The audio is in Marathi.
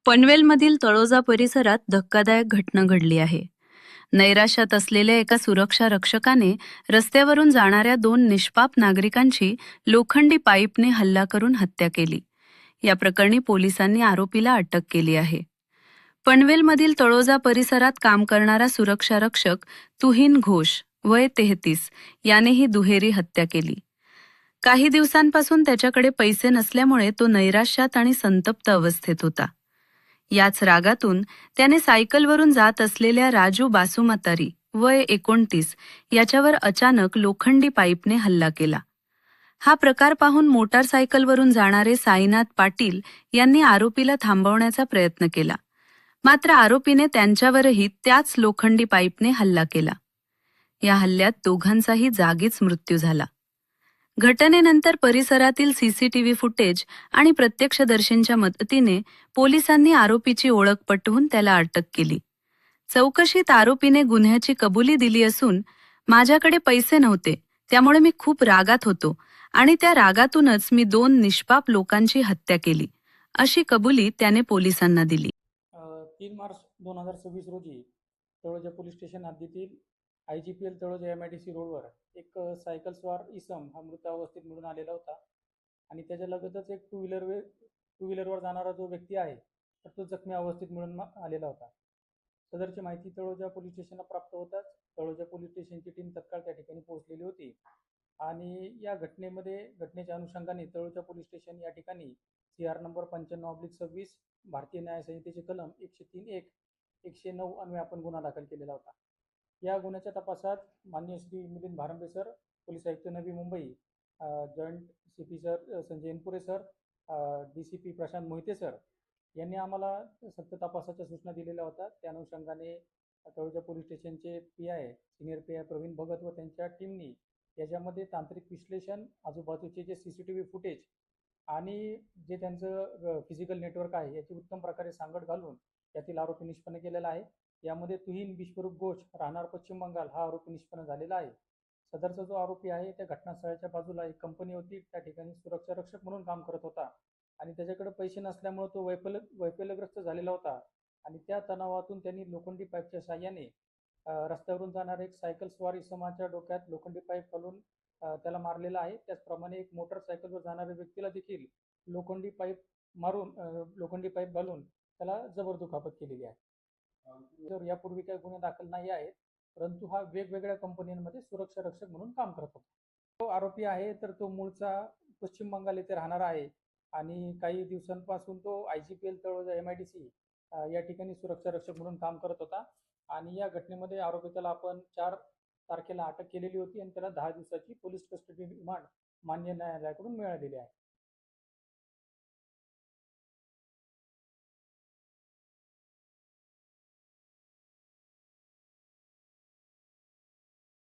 पनवेलमधील तळोजा परिसरात धक्कादायक घटना घडली आहे. नैराश्यात असलेल्या एका सुरक्षा रक्षकाने रस्त्यावरून जाणाऱ्या दोन निष्पाप नागरिकांची लोखंडी पाईपने हल्ला करून हत्या केली. या प्रकरणी पोलिसांनी आरोपीला अटक केली आहे. पनवेलमधील तळोजा परिसरात काम करणारा सुरक्षा रक्षक तुहिन घोष वय 33 याने ही दुहेरी हत्या केली. काही दिवसांपासून त्याच्याकडे पैसे नसल्यामुळे तो नैराश्यात आणि संतप्त अवस्थेत होता. याच रागातून त्याने सायकलवरून जात असलेल्या राजू बासुमातारी वय 29 याच्यावर अचानक लोखंडी पाईपने हल्ला केला. हा प्रकार पाहून मोटारसायकलवरून जाणारे साईनाथ पाटील यांनी आरोपीला थांबवण्याचा प्रयत्न केला. मात्र आरोपीने त्यांच्यावरही त्याच लोखंडी पाईपने हल्ला केला. या हल्ल्यात दोघांचाही जागीच मृत्यू झाला. घटनेनंतर परिसरातील सीसीटीव्ही फुटेज आणि प्रत्यक्षदर्शींच्या मदतीने पोलिसांनी आरोपीची ओळख पटवून त्याला अटक केली. चौकशीत आरोपीने गुन्ह्याची कबुली दिली असून, माझ्याकडे पैसे नव्हते, त्यामुळे मी खूप रागात होतो आणि त्या रागातूनच मी दोन निष्पाप लोकांची हत्या केली, अशी कबुली त्याने पोलिसांना दिली. 3 मार्च 2026 रोजी तळोजा पोलीस स्टेशन हद्दीतील IGPL तळोजा MIDC रोडवर एक सायकल स्वार इसम हा मृत अवस्थेत मिळून आलेला होता आणि त्याच्या लगतच एक टू व्हीलरवर जाणारा जो व्यक्ती आहे तर तो जखमी अवस्थेत मिळून आलेला होता. सदरची माहिती तळोजा पोलीस स्टेशनला प्राप्त होताच तळोजा पोलीस स्टेशनची टीम तत्काळ त्या ठिकाणी पोहोचलेली होती आणि या घटनेच्या अनुषंगाने तळोजा पोलीस स्टेशन या ठिकाणी CR नंबर 95/26 भारतीय न्याय संहितेचे कलम 103(1) 109 अन्वये आपण गुन्हा दाखल केलेला होता. या गुन्ह्याच्या तपासात माननीय श्री मिलिंद भारंबे सर, पोलीस आयुक्त Navi Mumbai, joint CP sir Sanjay Enpure sir, DCP Prashant Mohite sir यांनी आम्हाला सक्त तपासाच्या सूचना दिलेल्या होत्या. त्या अनुषंगाने तळोजा पोलीस स्टेशनचे PI senior PI Pravin Bhagat व त्यांच्या टीमनी याच्यामध्ये तांत्रिक विश्लेषण, आजूबाजूचे जे CCTV फुटेज आणि जे त्यांचं फिजिकल नेटवर्क आहे याची उत्तम प्रकारे सांगड घालून यातील आरोपी निष्पन्न केलेला आहे. यामध्ये तुहिन विश्वरूप घोष राहणार पश्चिम बंगाल हा आरोपी निष्पन्न झालेला आहे. सदरचा जो आरोपी आहे त्या घटनास्थळाच्या बाजूला एक कंपनी होती, त्या ठिकाणी सुरक्षा रक्षक म्हणून काम करत होता आणि त्याच्याकडे पैसे नसल्यामुळे तो वैफल्यग्रस्त झालेला होता आणि त्या तणावातून त्यांनी लोखंडी पाईपच्या साहाय्याने रस्त्यावरून जाणाऱ्या एक सायकल स्वार इसमाच्या डोक्यात लोखंडी पाईप घालून त्याला मारलेला आहे. त्याचप्रमाणे एक मोटरसायकलवर जाणाऱ्या व्यक्तीला देखील लोखंडी पाईप घालून त्याला जबर दुखापत केलेली आहे. तर यापूर्वी काही गुन्हे दाखल नाही आहेत, परंतु हा वेगवेगळ्या कंपन्यांमध्ये सुरक्षा रक्षक म्हणून काम करत होता. तो आरोपी आहे तर तो मूळचा पश्चिम बंगाल येथे राहणारा आहे आणि काही दिवसांपासून तो IGPL तळोजा MIDC या ठिकाणी सुरक्षा रक्षक म्हणून काम करत होता आणि या घटनेमध्ये आरोपिताला आपण 4 तारखेला अटक केलेली होती आणि त्याला 10 दिवसाची पोलीस कस्टडी रिमांड मान्य न्यायालयाकडून मिळालेली आहे.